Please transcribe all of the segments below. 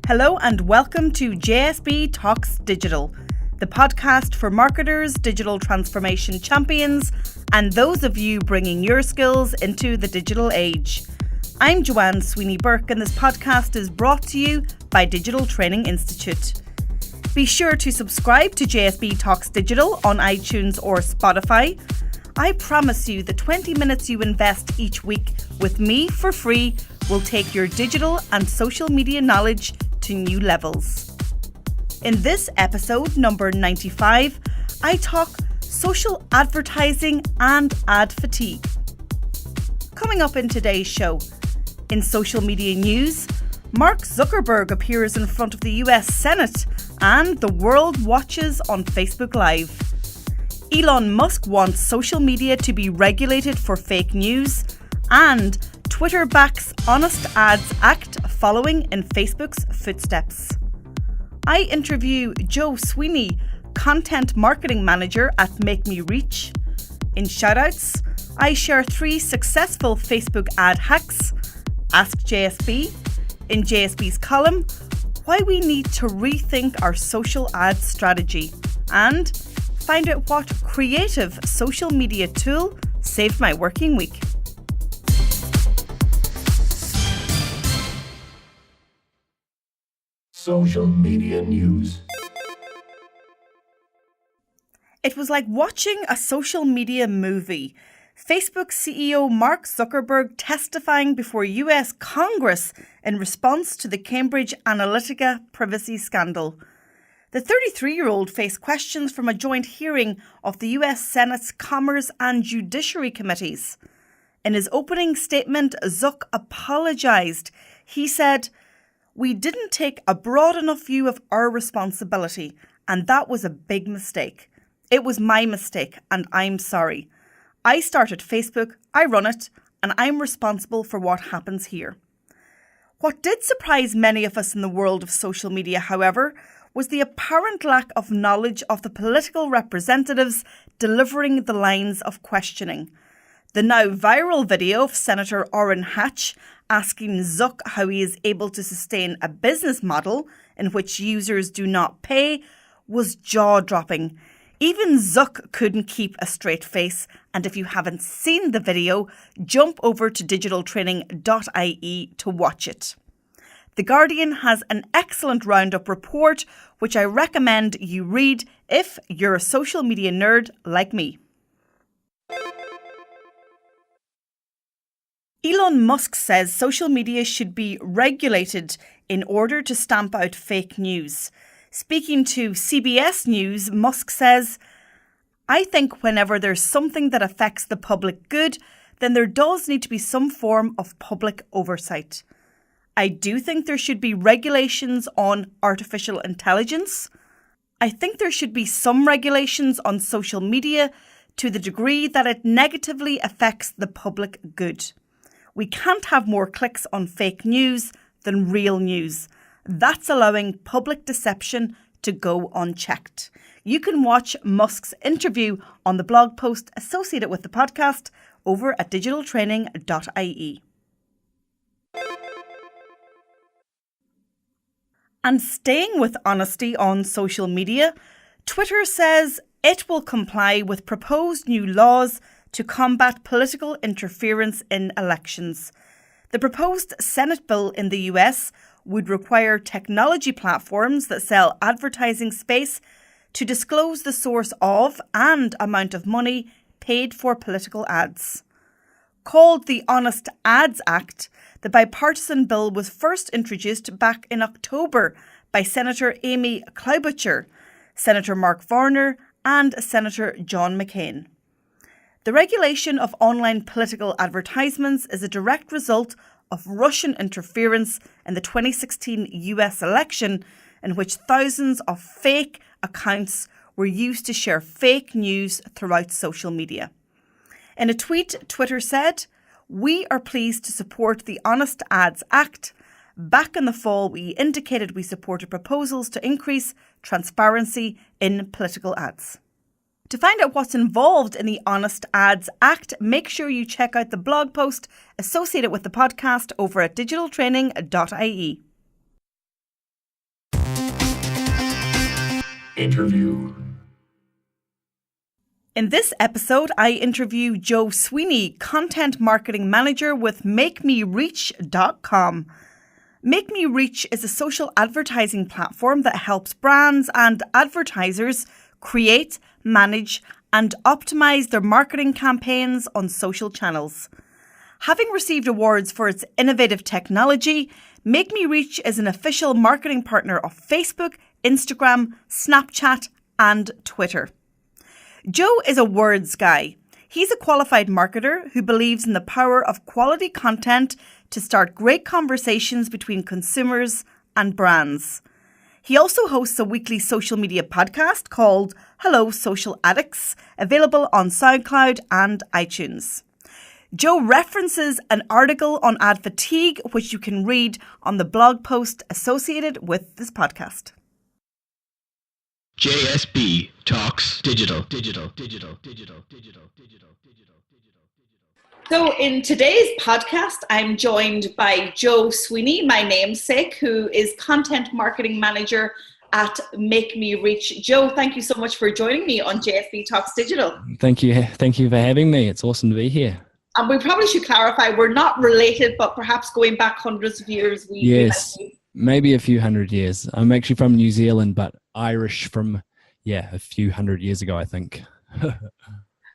Hello and welcome to JSB Talks Digital, the podcast for marketers, digital transformation champions, and those of you bringing your skills into the digital age. I'm Joanne Sweeney-Burke, and this podcast is brought to you by Digital Training Institute. Be sure to subscribe to JSB Talks Digital on iTunes or Spotify. I promise you the 20 minutes you invest each week with me for free will take your digital and social media knowledge to new levels. In this episode, number 95, I talk social advertising and ad fatigue. Coming up in today's show, in social media news, Mark Zuckerberg appears in front of the US Senate and the world watches on Facebook Live. Elon Musk wants social media to be regulated for fake news, and Twitter backs Honest Ads Act following in Facebook's footsteps. I interview Joe Sweeney, Content Marketing Manager at Make Me Reach. In shoutouts, I share 3 successful Facebook ad hacks, Ask JSB, in JSB's column, why we need to rethink our social ad strategy, and find out what creative social media tool saved my working week. Social media news. It was like watching a social media movie. Facebook CEO Mark Zuckerberg testifying before US Congress in response to the Cambridge Analytica privacy scandal. The 33-year-old faced questions from a joint hearing of the US Senate's Commerce and Judiciary Committees. In his opening statement, Zuck apologised. He said, "We didn't take a broad enough view of our responsibility, and that was a big mistake. It was my mistake, and I'm sorry. I started Facebook, I run it, and I'm responsible for what happens here." What did surprise many of us in the world of social media, however, was the apparent lack of knowledge of the political representatives delivering the lines of questioning. The now viral video of Senator Orrin Hatch asking Zuck how he is able to sustain a business model in which users do not pay was jaw-dropping. Even Zuck couldn't keep a straight face, and if you haven't seen the video, jump over to digitaltraining.ie to watch it. The Guardian has an excellent roundup report, which I recommend you read if you're a social media nerd like me. Elon Musk says social media should be regulated in order to stamp out fake news. Speaking to CBS News, Musk says, "I think whenever there's something that affects the public good, then there does need to be some form of public oversight. I do think there should be regulations on artificial intelligence. I think there should be some regulations on social media to the degree that it negatively affects the public good. We can't have more clicks on fake news than real news. That's allowing public deception to go unchecked." You can watch Musk's interview on the blog post associated with the podcast over at digitaltraining.ie. And staying with honesty on social media, Twitter says it will comply with proposed new laws to combat political interference in elections. The proposed Senate bill in the US would require technology platforms that sell advertising space to disclose the source of and amount of money paid for political ads. Called the Honest Ads Act, the bipartisan bill was first introduced back in October by Senator Amy Klobuchar, Senator Mark Warner, and Senator John McCain. The regulation of online political advertisements is a direct result of Russian interference in the 2016 US election, in which thousands of fake accounts were used to share fake news throughout social media. In a tweet, Twitter said, "We are pleased to support the Honest Ads Act. Back in the fall, we indicated we supported proposals to increase transparency in political ads." To find out what's involved in the Honest Ads Act, make sure you check out the blog post associated with the podcast over at digitaltraining.ie. Interview. In this episode, I interview Joe Sweeney, Content Marketing Manager with MakeMeReach.com. MakeMeReach is a social advertising platform that helps brands and advertisers create, manage, and optimize their marketing campaigns on social channels. Having received awards for its innovative technology, MakeMeReach is an official marketing partner of Facebook, Instagram, Snapchat, and Twitter. Joe is a words guy. He's a qualified marketer who believes in the power of quality content to start great conversations between consumers and brands. He also hosts a weekly social media podcast called Hello Social Addicts, available on SoundCloud and iTunes. Joe references an article on ad fatigue, which you can read on the blog post associated with this podcast. JSB Talks Digital. So in today's podcast, I'm joined by Joe Sweeney, my namesake, who is Content Marketing Manager at MakeMeReach. Joe, thank you so much for joining me on JSB Talks Digital. Thank you for having me. It's awesome to be here. And we probably should clarify, we're not related, but perhaps going back hundreds of years. Yes, maybe a few hundred years. I'm actually from New Zealand, but Irish from, a few hundred years ago, I think.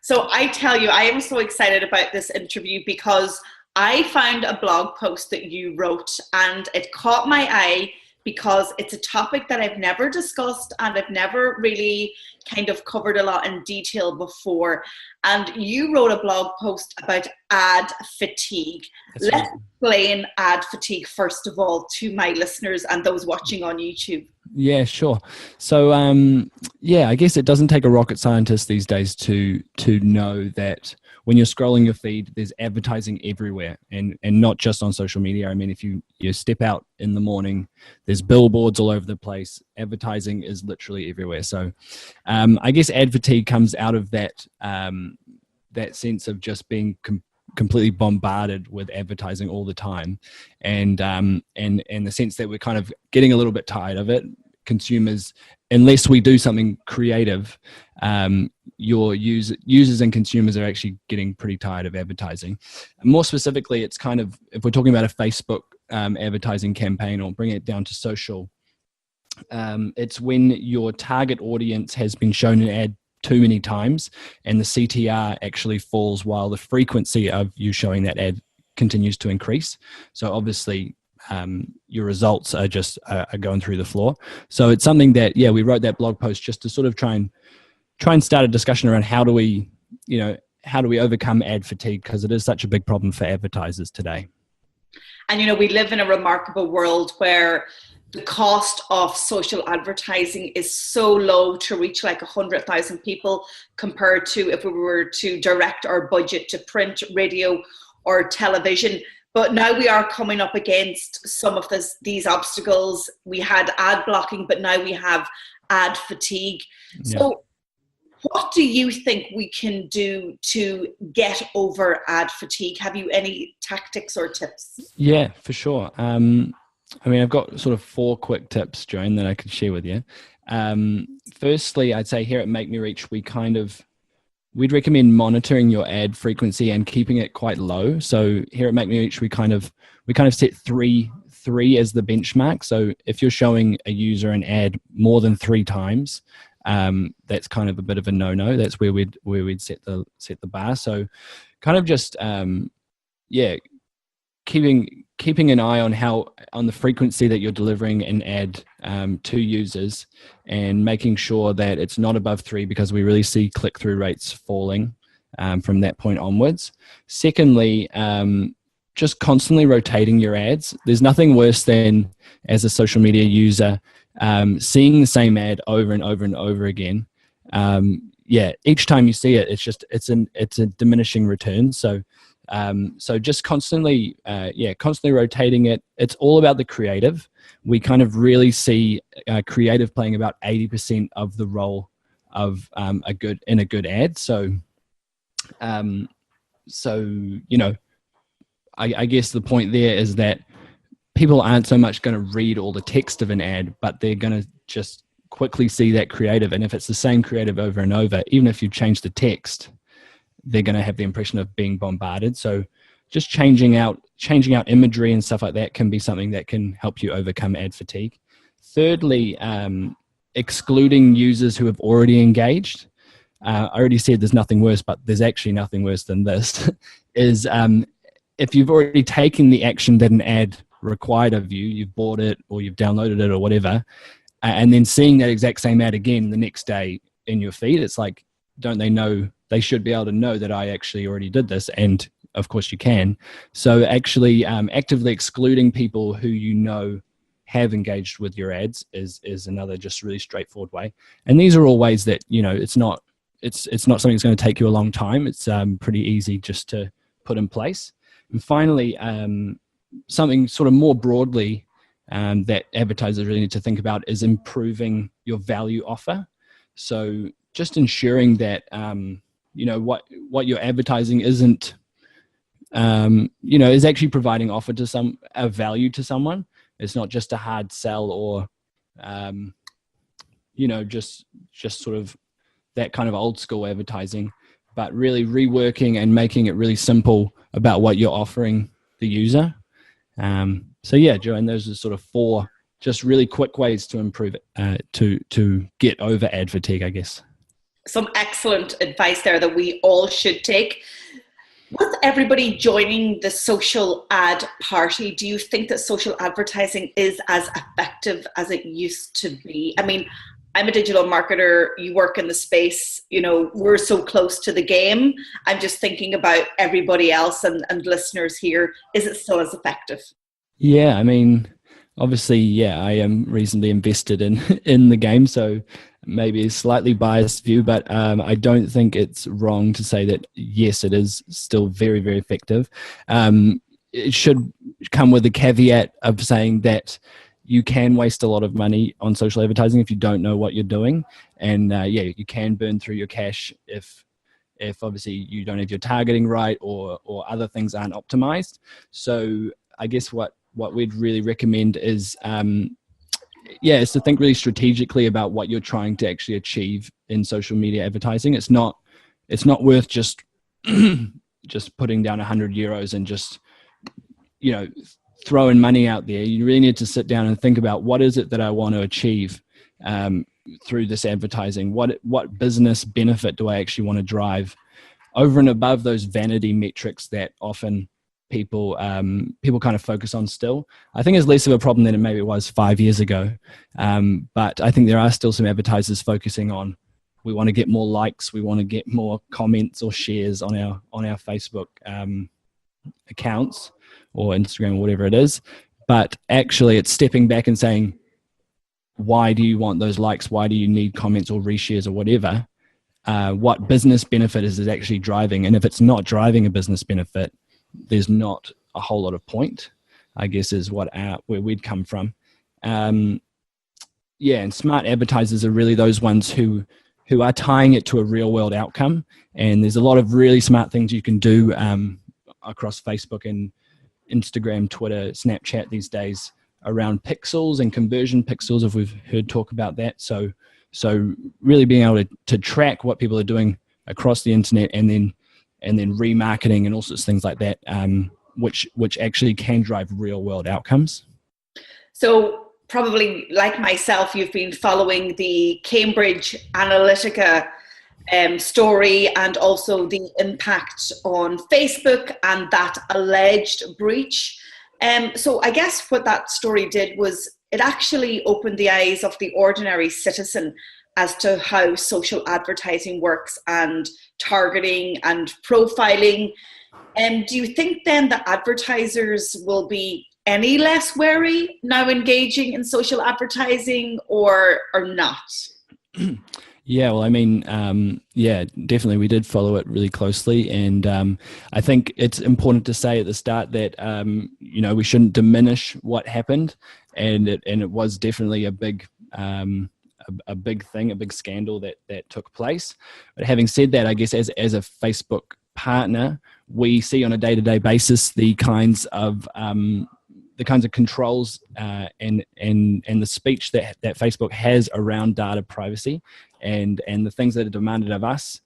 So I tell you, I am so excited about this interview because I found a blog post that you wrote and it caught my eye because it's a topic that I've never discussed and I've never really kind of covered a lot in detail before. And you wrote a blog post about ad fatigue. Let's explain ad fatigue first of all to my listeners and those watching on YouTube. Yeah, sure. So, I guess it doesn't take a rocket scientist these days to know that when you're scrolling your feed, there's advertising everywhere, and not just on social media. I mean, if you step out in the morning, there's billboards all over the place. Advertising is literally everywhere. So, I guess ad fatigue comes out of that sense of just being completely bombarded with advertising all the time, and the sense that we're kind of getting a little bit tired of it. Consumers, unless we do something creative, your users and consumers are actually getting pretty tired of advertising. More specifically, it's kind of, if we're talking about a Facebook advertising campaign or bring it down to social, it's when your target audience has been shown an ad too many times and the CTR actually falls while the frequency of you showing that ad continues to increase. So obviously your results are just are going through the floor. So it's something that, we wrote that blog post just to sort of try and start a discussion around how do we overcome ad fatigue, because it is such a big problem for advertisers today. And, we live in a remarkable world where the cost of social advertising is so low to reach like 100,000 people compared to if we were to direct our budget to print, radio, or television. But now we are coming up against some of these obstacles. We had ad blocking, but now we have ad fatigue. Yeah. So what do you think we can do to get over ad fatigue? Have you any tactics or tips? Yeah, for sure. I've got sort of 4 quick tips, Joan, that I could share with you. Firstly, I'd say here at MakeMeReach, we'd recommend monitoring your ad frequency and keeping it quite low. So here at MakeMeReach, we kind of set three as the benchmark. So if you're showing a user an ad more than 3 times, that's kind of a bit of a no-no. That's where we'd set the bar. So kind of just keeping an eye on the frequency that you're delivering an ad to users, and making sure that it's not above 3, because we really see click-through rates falling from that point onwards. Secondly, just constantly rotating your ads. There's nothing worse than, as a social media user, seeing the same ad over and over and over again. Each time you see it, it's a diminishing return. So just constantly rotating it. It's all about the creative. We kind of really see creative playing about 80% of the role of a good ad. So I guess the point there is that people aren't so much going to read all the text of an ad, but they're going to just quickly see that creative. And if it's the same creative over and over, even if you change the text, they're going to have the impression of being bombarded. So just changing out imagery and stuff like that can be something that can help you overcome ad fatigue. Thirdly, excluding users who have already engaged. I already said there's nothing worse, but there's actually nothing worse than this, is if you've already taken the action that an ad required of you, you've bought it or you've downloaded it or whatever, and then seeing that exact same ad again the next day in your feed, it's like, don't they know, they should be able to know that I actually already did this, and of course you can. So actually actively excluding people who you know have engaged with your ads is another just really straightforward way. And these are all ways that, it's not something that's going to take you a long time. It's pretty easy just to put in place. And finally, something sort of more broadly that advertisers really need to think about is improving your value offer. So just ensuring that what you're advertising isn't is actually providing a value to someone. It's not just a hard sell or just sort of that kind of old school advertising, but really reworking and making it really simple about what you're offering the user. So yeah, Joanne, those are sort of 4 just really quick ways to improve it, to get over ad fatigue, I guess. Some excellent advice there that we all should take. With everybody joining the social ad party, do you think that social advertising is as effective as it used to be? I mean, I'm a digital marketer, you work in the space, we're so close to the game. I'm just thinking about everybody else and listeners here. Is it still as effective? Yeah, I mean, obviously, I am reasonably invested in the game, so maybe a slightly biased view, but I don't think it's wrong to say that, yes, it is still very, very effective. It should come with a caveat of saying that you can waste a lot of money on social advertising if you don't know what you're doing. And you can burn through your cash if obviously you don't have your targeting right or other things aren't optimized. So I guess what we'd really recommend is is to think really strategically about what you're trying to actually achieve in social media advertising. It's not worth just putting down €100 and just throwing money out there. You really need to sit down and think about, what is it that I want to achieve through this advertising? What business benefit do I actually want to drive over and above those vanity metrics that often people kind of focus on still? I think it's less of a problem than it maybe was 5 years ago. But I think there are still some advertisers focusing on, we want to get more likes, we want to get more comments or shares on our Facebook accounts or Instagram or whatever it is. But actually it's stepping back and saying, why do you want those likes? Why do you need comments or reshares or whatever? What business benefit is it actually driving? And if it's not driving a business benefit, there's not a whole lot of point, I guess, is where we'd come from. And smart advertisers are really those ones who are tying it to a real world outcome. And there's a lot of really smart things you can do across Facebook and Instagram, Twitter, Snapchat these days around pixels and conversion pixels, if we've heard talk about that. So really being able to track what people are doing across the internet and then remarketing and all sorts of things like that, which actually can drive real world outcomes. So probably like myself, you've been following the Cambridge Analytica story and also the impact on Facebook and that alleged breach. So I guess what that story did was it actually opened the eyes of the ordinary citizen as to how social advertising works and targeting and profiling. Do you think then that advertisers will be any less wary now engaging in social advertising or not? Yeah, well, I mean, definitely we did follow it really closely. And I think it's important to say at the start that, we shouldn't diminish what happened. And it was definitely a big thing, a big scandal that took place. But having said that, I guess as a Facebook partner, we see on a day-to-day basis the kinds of the kinds of controls and the speech that Facebook has around data privacy and the things that are demanded of us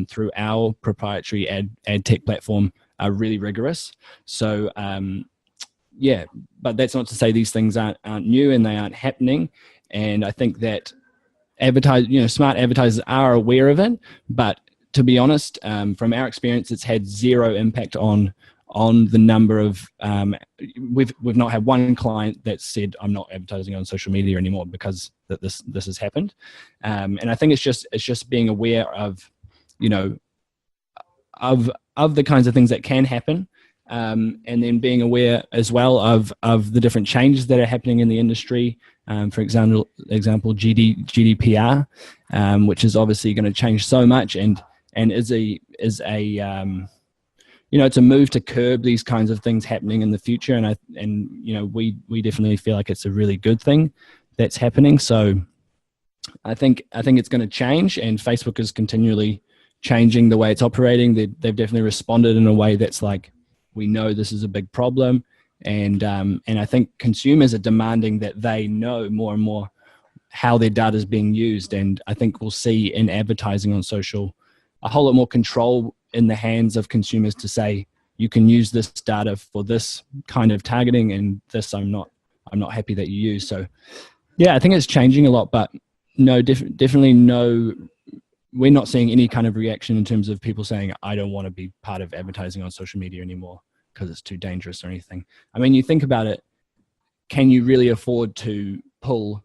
through our proprietary ad tech platform are really rigorous. So yeah, but that's not to say these things aren't new and they aren't happening. And I think that smart advertisers are aware of it, but to be honest, from our experience, it's had zero impact on the number of we've not had one client that said I'm not advertising on social media anymore because that this has happened. And I think it's just being aware of of the kinds of things that can happen, and then being aware as well of the different changes that are happening in the industry. For example, GDPR, which is obviously going to change so much, and is a it's a move to curb these kinds of things happening in the future. And we definitely feel like it's a really good thing that's happening. So I think it's going to change, and Facebook is continually changing the way it's operating. They've definitely responded in a way that's like, we know this is a big problem. And I think consumers are demanding that they know more and more how their data is being used. And I think we'll see in advertising on social a whole lot more control in the hands of consumers to say, you can use this data for this kind of targeting, and this I'm not happy that you use. So yeah, I think it's changing a lot, but no, definitely no, we're not seeing any kind of reaction in terms of people saying, I don't want to be part of advertising on social media anymore because it's too dangerous or anything. I mean, you think about it, can you really afford to pull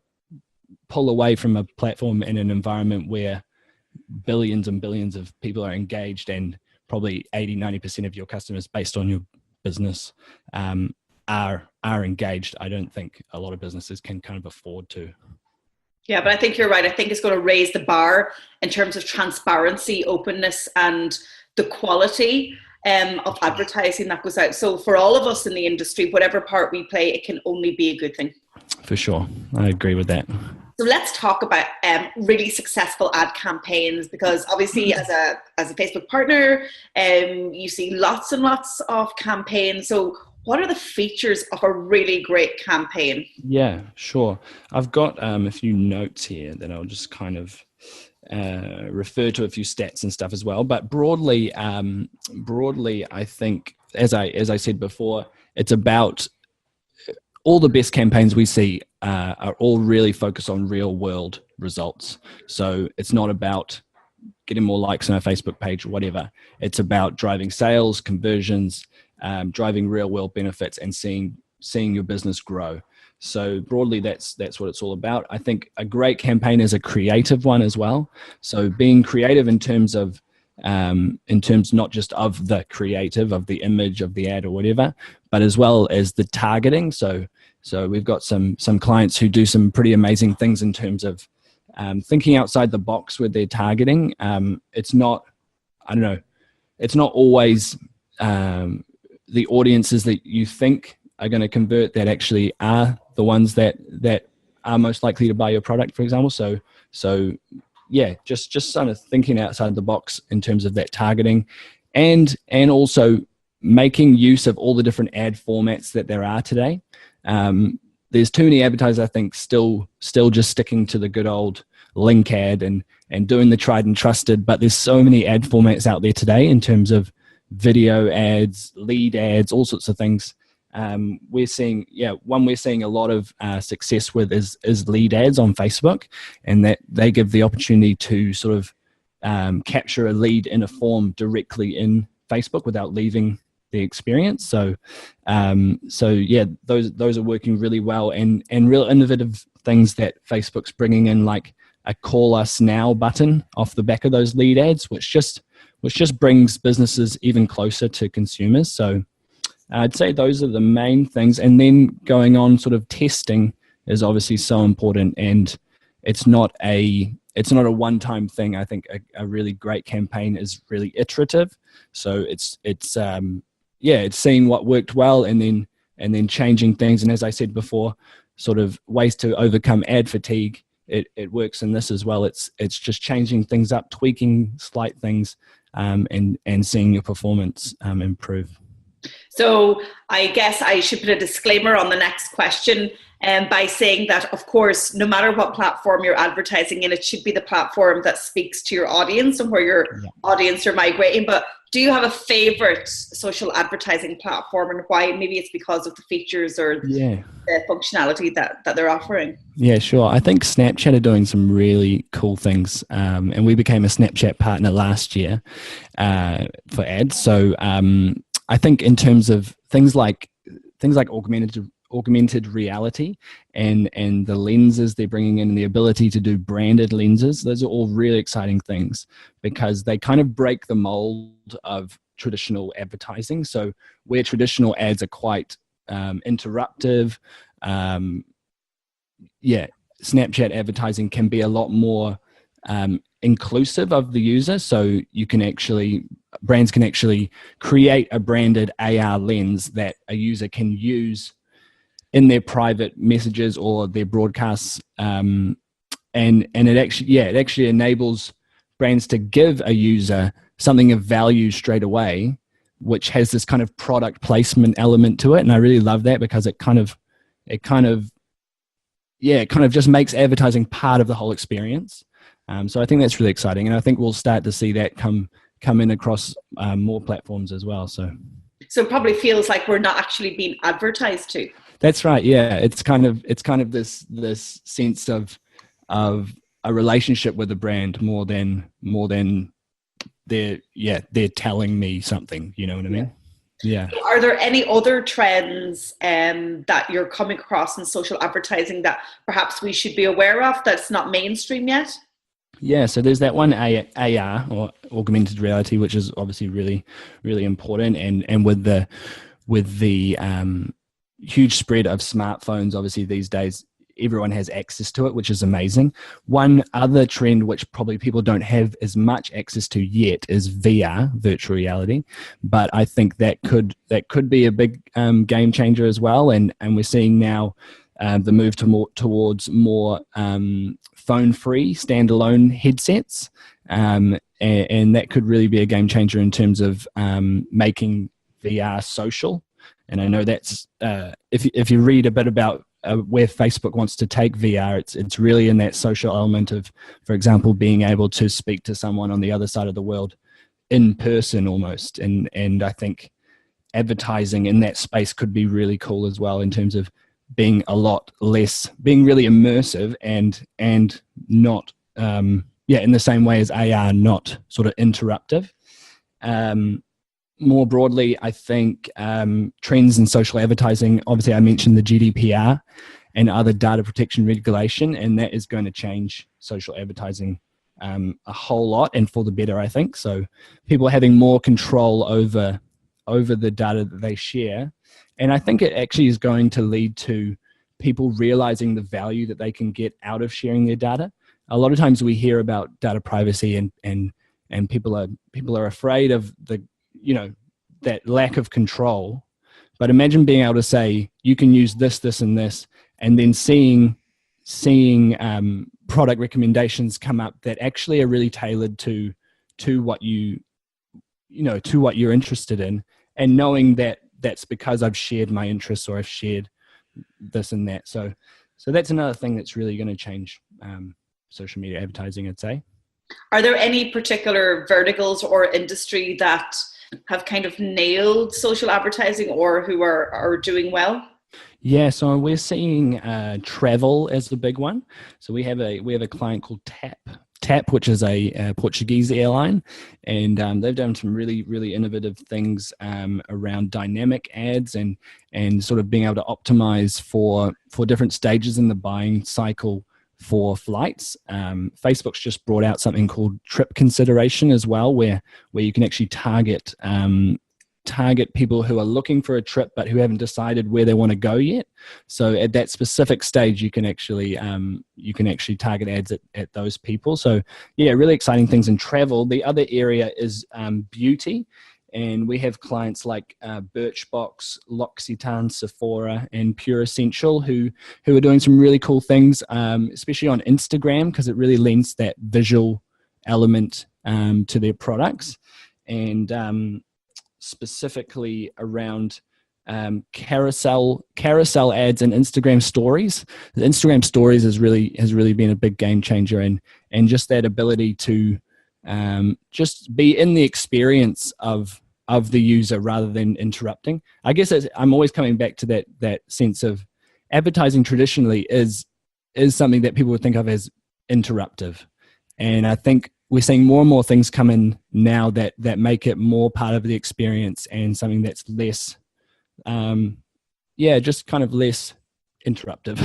away from a platform in an environment where billions and billions of people are engaged, and probably 80-90% of your customers based on your business are engaged? I don't think a lot of businesses can kind of afford to. Yeah, but I think you're right. I think it's going to raise the bar in terms of transparency, openness, and the quality of advertising that goes out. So for all of us in the industry, whatever part we play, it can only be a good thing. For sure. I agree with that. So let's talk about really successful ad campaigns, because obviously as a Facebook partner, you see lots and lots of campaigns. So what are the features of a really great campaign? Yeah, sure. I've got a few notes here that I'll just kind of refer to a few stats and stuff as well. But broadly, I think, as I said before, it's about all the best campaigns we see are all really focused on real world results. So it's not about getting more likes on a Facebook page or whatever. It's about driving sales, conversions, driving real world benefits, and seeing your business grow. So broadly, that's what it's all about. I think a great campaign is a creative one as well. So being creative in terms not just of the creative, of the image, of the ad or whatever, but as well as the targeting. So we've got some clients who do some pretty amazing things in terms of thinking outside the box with their targeting. It's not always the audiences that you think are going to convert that actually are the ones that are most likely to buy your product, for example. So yeah, just sort of thinking outside the box in terms of that targeting, and also making use of all the different ad formats that there are today. There's too many advertisers, I think, still just sticking to the good old link ad and doing the tried and trusted, but there's so many ad formats out there today in terms of video ads, lead ads, all sorts of things. We're seeing a lot of success with is lead ads on Facebook, and that they give the opportunity to sort of capture a lead in a form directly in Facebook without leaving the experience. So yeah, those are working really well, and real innovative things that Facebook's bringing in, like a call us now button off the back of those lead ads, which just brings businesses even closer to consumers. So I'd say those are the main things. And then going on, sort of testing is obviously so important, and it's not a one-time thing. I think a really great campaign is really iterative. So it's seeing what worked well and then changing things. And as I said before, sort of ways to overcome ad fatigue. It works in this as well. It's just changing things up, tweaking slight things, and seeing your performance improve. So I guess I should put a disclaimer on the next question by saying that, of course, no matter what platform you're advertising in, it should be the platform that speaks to your audience and where your audience are migrating. But do you have a favorite social advertising platform, and why? Maybe it's because of the features or the functionality that they're offering. Yeah, sure. I think Snapchat are doing some really cool things, and we became a Snapchat partner last year for ads. So I think in terms of things like augmented reality and the lenses they're bringing in, and the ability to do branded lenses, those are all really exciting things because they kind of break the mold of traditional advertising. So where traditional ads are quite interruptive, Snapchat advertising can be a lot more inclusive of the user. So brands can actually create a branded AR lens that a user can use in their private messages or their broadcasts, and it actually enables brands to give a user something of value straight away, which has this kind of product placement element to it. And I really love that because it kind of just makes advertising part of the whole experience. So I think that's really exciting, and I think we'll start to see that come in across more platforms as well. So it probably feels like we're not actually being advertised to. That's right. Yeah, it's kind of this sense of a relationship with a brand more than they're telling me something. You know what I mean? Yeah. Are there any other trends that you're coming across in social advertising that perhaps we should be aware of that's not mainstream yet? Yeah, so there's that one AR or augmented reality, which is obviously really, really important, and with the huge spread of smartphones, obviously these days everyone has access to it, which is amazing. One other trend which probably people don't have as much access to yet is VR, virtual reality, but I think that could be a big game changer as well. And we're seeing now the move towards more phone-free standalone headsets, and that could really be a game changer in terms of making VR social. And I know that's if you read a bit about where Facebook wants to take VR, it's really in that social element of, for example, being able to speak to someone on the other side of the world in person almost. And I think advertising in that space could be really cool as well, in terms of being being really immersive and not in the same way as AR, not sort of interruptive. More broadly, I think trends in social advertising, obviously I mentioned the GDPR and other data protection regulation, and that is going to change social advertising a whole lot, and for the better, I think. So people having more control over the data that they share. And I think it actually is going to lead to people realizing the value that they can get out of sharing their data. A lot of times we hear about data privacy and people are afraid of that lack of control. But imagine being able to say, you can use this, this, and this, and then seeing product recommendations come up that actually are really tailored to what to what you're interested in, and knowing that that's because I've shared my interests or I've shared this and that. So that's another thing that's really going to change social media advertising, I'd say. Are there any particular verticals or industry that have kind of nailed social advertising or who are doing well? Yeah, so we're seeing travel as the big one. So we have a client called TAP, which is a Portuguese airline, and they've done some really, really innovative things around dynamic ads and sort of being able to optimize for different stages in the buying cycle for flights. Facebook's just brought out something called trip consideration as well, where you can actually target people who are looking for a trip but who haven't decided where they want to go yet. So at that specific stage, you can actually target ads at those people. So yeah, really exciting things in travel. The other area is beauty. And we have clients like Birchbox, L'Occitane, Sephora, and Pure Essential who are doing some really cool things, especially on Instagram, because it really lends that visual element to their products. And specifically around carousel ads and Instagram stories. The Instagram stories has really been a big game changer, and just that ability to just be in the experience of the user rather than interrupting. I guess I'm always coming back to that sense of advertising traditionally is something that people would think of as interruptive, and I think we're seeing more and more things come in now that make it more part of the experience and something that's less just kind of less interruptive.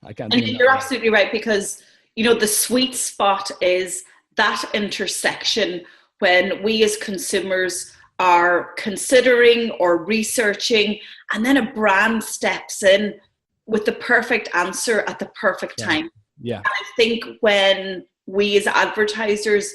I can't. And you're absolutely right, because the sweet spot is that intersection when we as consumers are considering or researching, and then a brand steps in with the perfect answer at the perfect time. Yeah. And I think when we as advertisers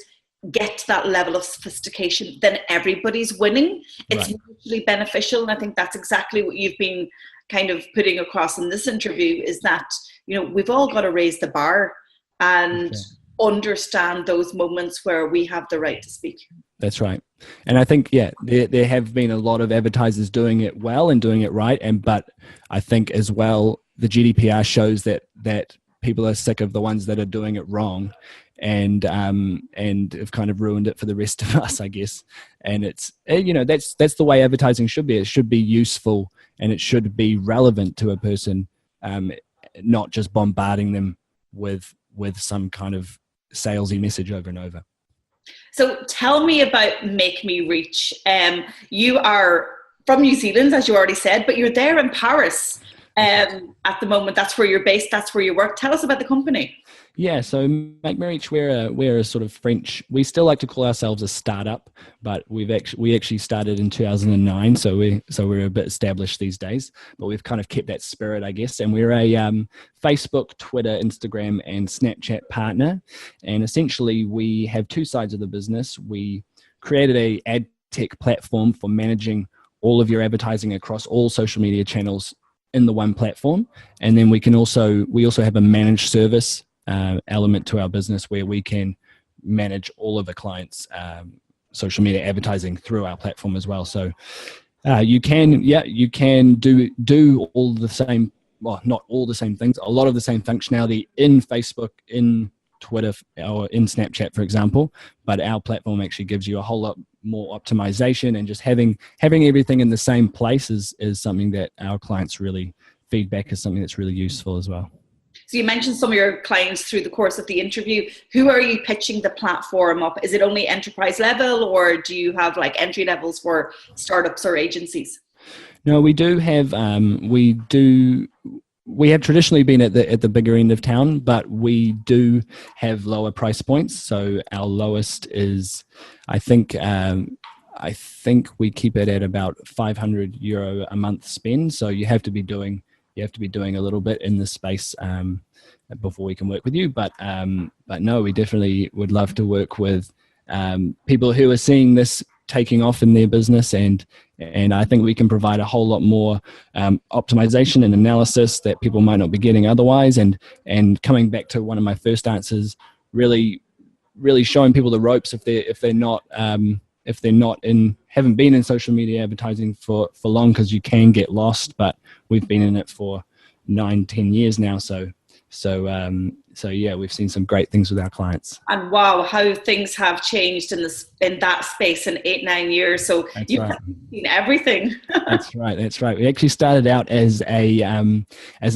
get to that level of sophistication, then everybody's winning. It's mutually beneficial. And I think that's exactly what you've been kind of putting across in this interview, is that, we've all got to raise the bar and understand those moments where we have the right to speak. That's right. And I think, there have been a lot of advertisers doing it well and doing it right. But I think as well, the GDPR shows that people are sick of the ones that are doing it wrong, and have kind of ruined it for the rest of us, I guess. And it's, that's the way advertising should be. It should be useful and it should be relevant to a person, not just bombarding them with some kind of salesy message over and over. So tell me about Make Me Reach. You are from New Zealand, as you already said, but you're there in Paris at the moment. That's where you're based. That's where you work. Tell us about the company. Yeah, so Make Me Reach, we're a sort of French. We still like to call ourselves a startup, but we actually started in 2009, so we're a bit established these days. But we've kind of kept that spirit, I guess. And we're a Facebook, Twitter, Instagram, and Snapchat partner. And essentially, we have two sides of the business. We created a ad tech platform for managing all of your advertising across all social media channels in the one platform, and then we also have a managed service element to our business where we can manage all of the clients' social media advertising through our platform as well. So you can do all the same, well, not all the same things, a lot of the same functionality in Facebook, in Twitter, or in Snapchat, for example, but our platform actually gives you a whole lot more optimization, and just having everything in the same place is something that our clients really feedback as something that's really useful as well. So you mentioned some of your clients through the course of the interview. Who are you pitching the platform up? Is it only enterprise level, or do you have like entry levels for startups or agencies? No, we do have we have traditionally been at the bigger end of town, but we do have lower price points. So our lowest is, I think we keep it at about €500 a month spend. So you have to be doing a little bit in this space before we can work with you. But no, we definitely would love to work with people who are seeing this taking off in their business, and I think we can provide a whole lot more optimization and analysis that people might not be getting otherwise. And coming back to one of my first answers, really showing people the ropes if they're not haven't been in social media advertising for long, because you can get lost. But we've been in it for 9-10 years now, so yeah, we've seen some great things with our clients. And wow, how things have changed in that space in 8-9 years. So you've seen everything. That's right. We actually started out as a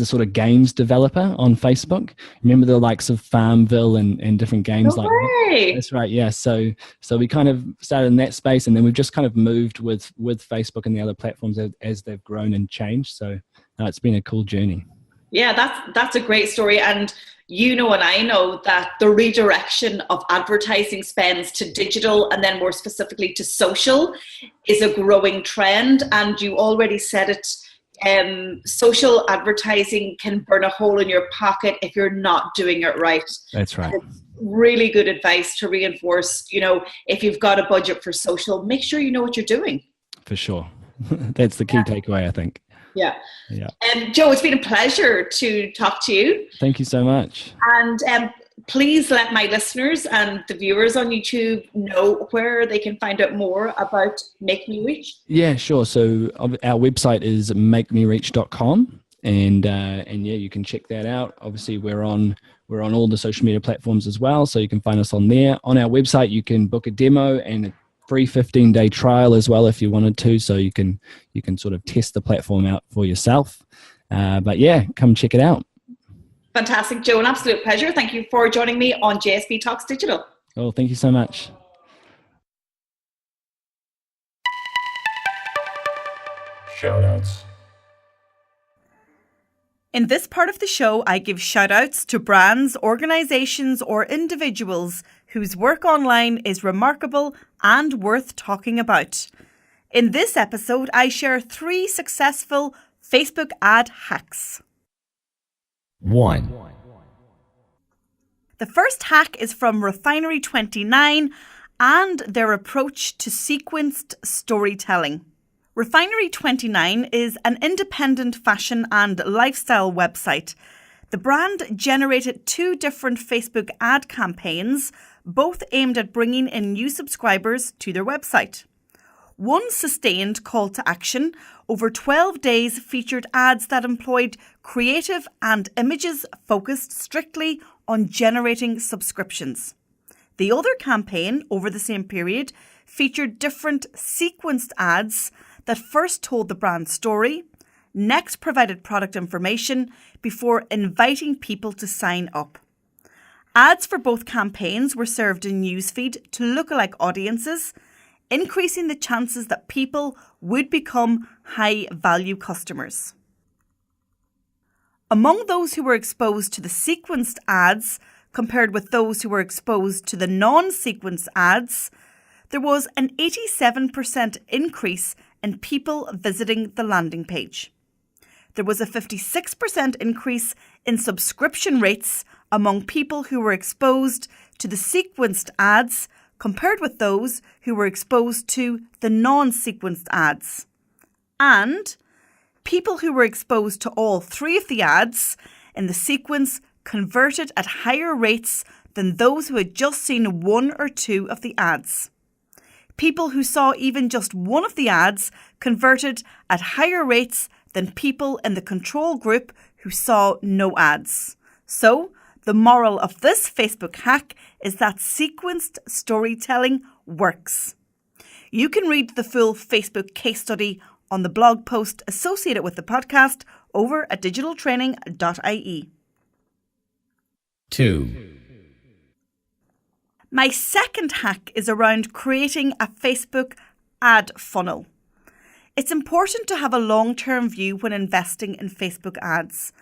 sort of games developer on Facebook. Remember the likes of Farmville and different games like that? That's right. Yeah. So we kind of started in that space, and then we've just kind of moved with Facebook and the other platforms as they've grown and changed. So it's been a cool journey. Yeah, that's a great story. And and I know that the redirection of advertising spends to digital, and then more specifically to social, is a growing trend. And you already said it, social advertising can burn a hole in your pocket if you're not doing it right. That's right. It's really good advice to reinforce, if you've got a budget for social, make sure you know what you're doing. For sure. That's the key takeaway, I think. Yeah. Joe, it's been a pleasure to talk to you. Thank you so much. And please let my listeners and the viewers on YouTube know where they can find out more about Make Me Reach. Yeah, sure. So our website is makemereach.com. And yeah, you can check that out. Obviously, we're on all the social media platforms as well, so you can find us on there. On our website, you can book a demo and a free 15-day trial as well if you wanted to, so you can sort of test the platform out for yourself. But yeah, come check it out. Fantastic, Joe. An absolute pleasure. Thank you for joining me on JSB Talks Digital. Oh, thank you so much. Shoutouts. In this part of the show, I give shout-outs to brands, organisations or individuals whose work online is remarkable and worth talking about. In this episode, I share 3 successful Facebook ad hacks. 1. The first hack is from Refinery29 and their approach to sequenced storytelling. Refinery29 is an independent fashion and lifestyle website. The brand generated 2 different Facebook ad campaigns, both aimed at bringing in new subscribers to their website. One sustained call to action over 12 days featured ads that employed creative and images focused strictly on generating subscriptions. The other campaign over the same period featured different sequenced ads that first told the brand story, next provided product information before inviting people to sign up. Ads for both campaigns were served in newsfeed to lookalike audiences, increasing the chances that people would become high-value customers. Among those who were exposed to the sequenced ads compared with those who were exposed to the non-sequenced ads, there was an 87% increase in people visiting the landing page. There was a 56% increase in subscription rates among people who were exposed to the sequenced ads compared with those who were exposed to the non-sequenced ads. And people who were exposed to all 3 of the ads in the sequence converted at higher rates than those who had just seen 1 or 2 of the ads. People who saw even just one of the ads converted at higher rates than people in the control group who saw no ads. So, the moral of this Facebook hack is that sequenced storytelling works. You can read the full Facebook case study on the blog post associated with the podcast over at digitaltraining.ie. 2. My second hack is around creating a Facebook ad funnel. It's important to have a long-term view when investing in Facebook ads.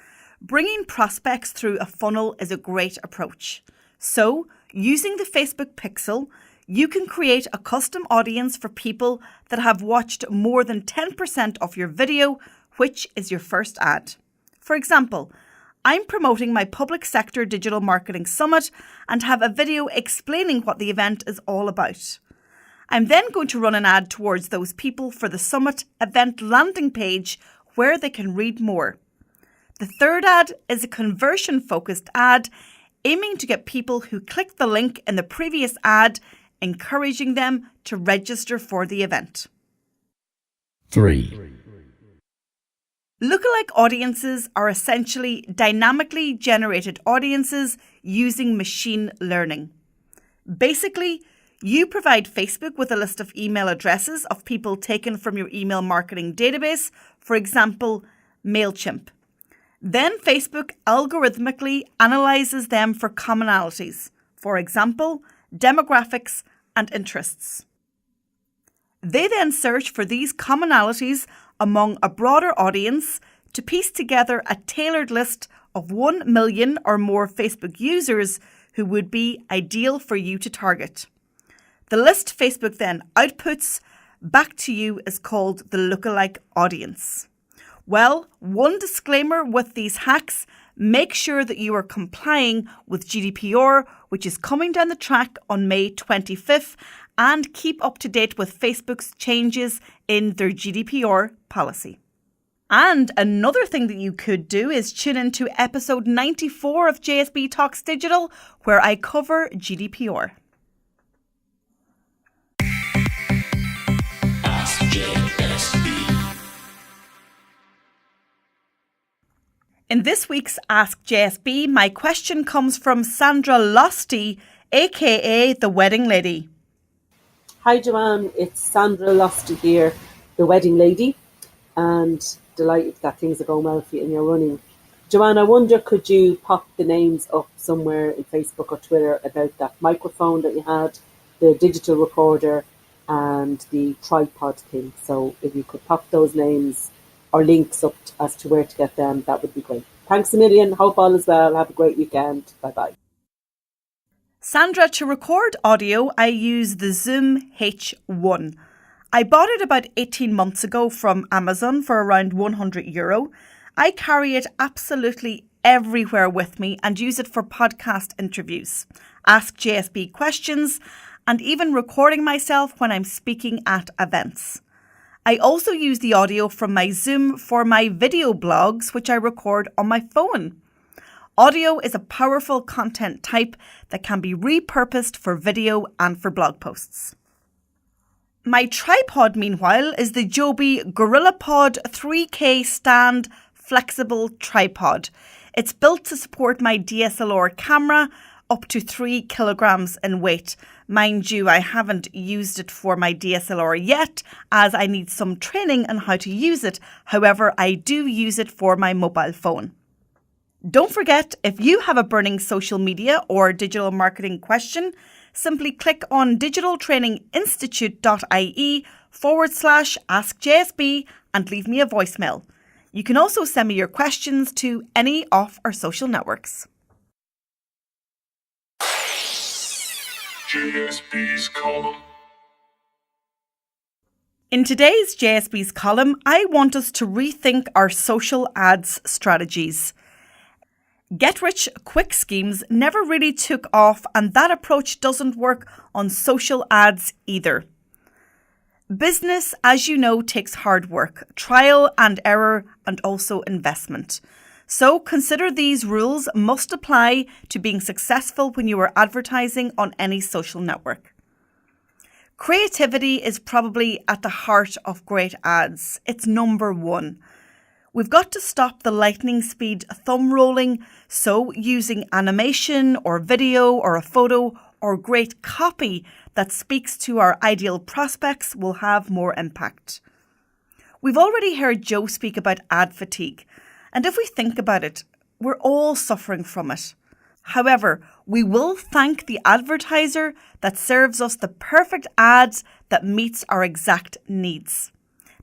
Bringing prospects through a funnel is a great approach. So, using the Facebook Pixel, you can create a custom audience for people that have watched more than 10% of your video, which is your first ad. For example, I'm promoting my Public Sector Digital Marketing Summit and have a video explaining what the event is all about. I'm then going to run an ad towards those people for the Summit event landing page where they can read more. The third ad is a conversion-focused ad aiming to get people who clicked the link in the previous ad, encouraging them to register for the event. 3. Lookalike audiences are essentially dynamically generated audiences using machine learning. Basically, you provide Facebook with a list of email addresses of people taken from your email marketing database, for example, MailChimp. Then Facebook algorithmically analyzes them for commonalities, for example, demographics and interests. They then search for these commonalities among a broader audience to piece together a tailored list of 1 million or more Facebook users who would be ideal for you to target. The list Facebook then outputs back to you is called the lookalike audience. Well, one disclaimer with these hacks: make sure that you are complying with GDPR, which is coming down the track on May 25th, and keep up to date with Facebook's changes in their GDPR policy. And another thing that you could do is tune into episode 94 of JSB Talks Digital, where I cover GDPR. Ask JSB. In this week's Ask JSB, my question comes from Sandra Losty, aka the Wedding Lady. Hi Joanne, it's Sandra Losty here, the Wedding Lady, and delighted that things are going well for you in your running. Joanne, I wonder, could you pop the names up somewhere in Facebook or Twitter about that microphone that you had, the digital recorder and the tripod thing? So if you could pop those names or links up as to where to get them, that would be great. Thanks a million. Hope all is well. Have a great weekend. Bye-bye. Sandra, to record audio, I use the Zoom H1. I bought it about 18 months ago from Amazon for around €100. I carry it absolutely everywhere with me and use it for podcast interviews, ask JSB questions, and even recording myself when I'm speaking at events. I also use the audio from my Zoom for my video blogs, which I record on my phone. Audio is a powerful content type that can be repurposed for video and for blog posts. My tripod, meanwhile, is the Joby GorillaPod 3K stand flexible tripod. It's built to support my DSLR camera up to 3 kilograms in weight. Mind you, I haven't used it for my DSLR yet, as I need some training on how to use it. However, I do use it for my mobile phone. Don't forget, if you have a burning social media or digital marketing question, simply click on digitaltraininginstitute.ie/askjsb and leave me a voicemail. You can also send me your questions to any of our social networks. JSB's column. In today's JSB's column, I want us to rethink our social ads strategies. Get-rich-quick schemes never really took off, and that approach doesn't work on social ads either. Business, as you know, takes hard work, trial and error, and also investment. So consider these rules must apply to being successful when you are advertising on any social network. Creativity is probably at the heart of great ads. It's number one. We've got to stop the lightning speed thumb rolling, so using animation or video or a photo or great copy that speaks to our ideal prospects will have more impact. We've already heard Joe speak about ad fatigue, and if we think about it, we're all suffering from it. However, we will thank the advertiser that serves us the perfect ads that meets our exact needs.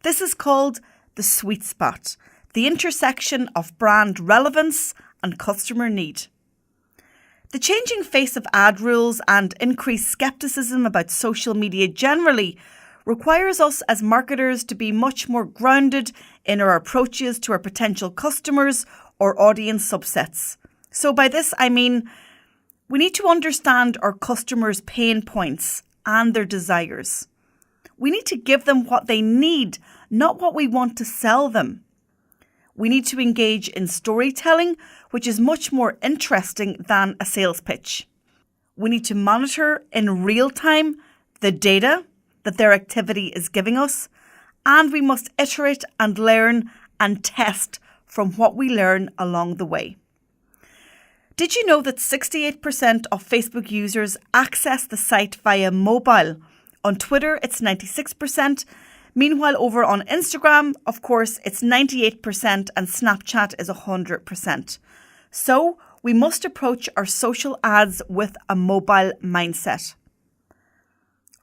This is called the sweet spot, the intersection of brand relevance and customer need. The changing face of ad rules and increased skepticism about social media generally requires us as marketers to be much more grounded in our approaches to our potential customers or audience subsets. So by this, I mean we need to understand our customers' pain points and their desires. We need to give them what they need, not what we want to sell them. We need to engage in storytelling, which is much more interesting than a sales pitch. We need to monitor in real time the data that their activity is giving us, and we must iterate and learn and test from what we learn along the way. Did you know that 68% of Facebook users access the site via mobile? On Twitter, it's 96%. Meanwhile, over on Instagram, of course, it's 98% and Snapchat is 100%. So we must approach our social ads with a mobile mindset.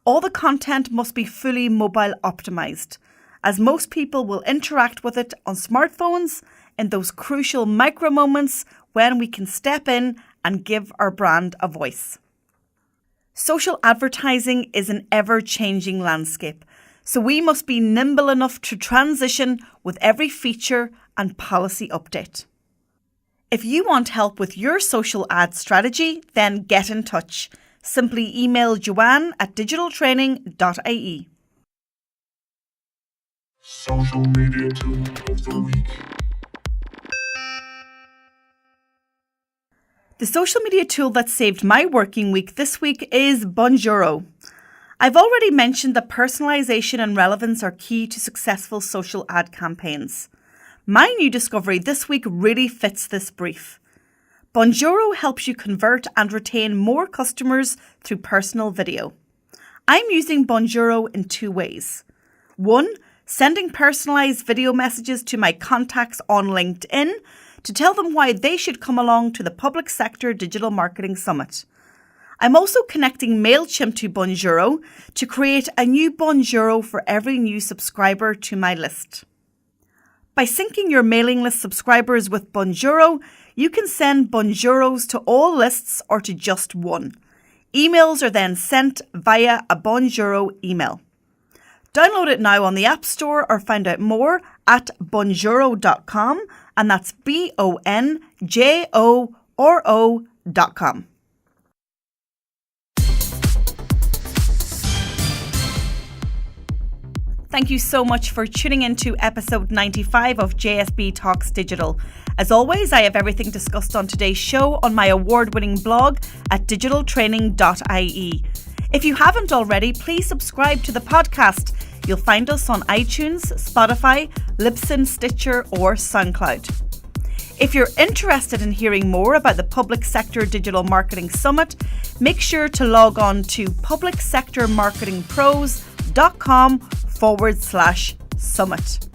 All the content must be fully mobile optimized, as most people will interact with it on smartphones in those crucial micro moments when we can step in and give our brand a voice. Social advertising is an ever-changing landscape, so we must be nimble enough to transition with every feature and policy update. If you want help with your social ad strategy, then get in touch. Simply email Joanne at digitaltraining.ie. Social media tool of the week. The social media tool that saved my working week this week is Bonjoro. I've already mentioned that personalisation and relevance are key to successful social ad campaigns. My new discovery this week really fits this brief. Bonjoro helps you convert and retain more customers through personal video. I'm using Bonjoro in two ways. One, sending personalised video messages to my contacts on LinkedIn to tell them why they should come along to the Public Sector Digital Marketing Summit. I'm also connecting MailChimp to Bonjoro to create a new Bonjoro for every new subscriber to my list. By syncing your mailing list subscribers with Bonjoro, you can send Bonjoros to all lists or to just one. Emails are then sent via a Bonjoro email. Download it now on the App Store or find out more at bonjoro.com, and that's BONJORO.com. Thank you so much for tuning into episode 95 of JSB Talks Digital. As always, I have everything discussed on today's show on my award-winning blog at digitaltraining.ie. If you haven't already, please subscribe to the podcast. You'll find us on iTunes, Spotify, Libsyn, Stitcher or SoundCloud. If you're interested in hearing more about the Public Sector Digital Marketing Summit, make sure to log on to publicsectormarketingpros.com/summit.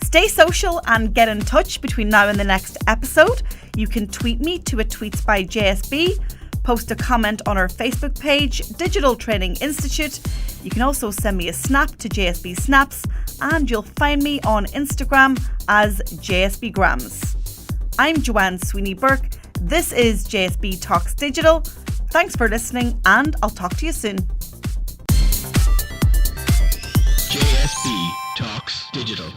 Stay social and get in touch between now and the next episode. You can tweet me to @tweets by JSB, post a comment on our Facebook page, Digital Training Institute. You can also send me a snap to JSB Snaps, and you'll find me on Instagram as JSB Grams. I'm Joanne Sweeney Burke. This is JSB Talks Digital. Thanks for listening, and I'll talk to you soon. JSB Talks Digital.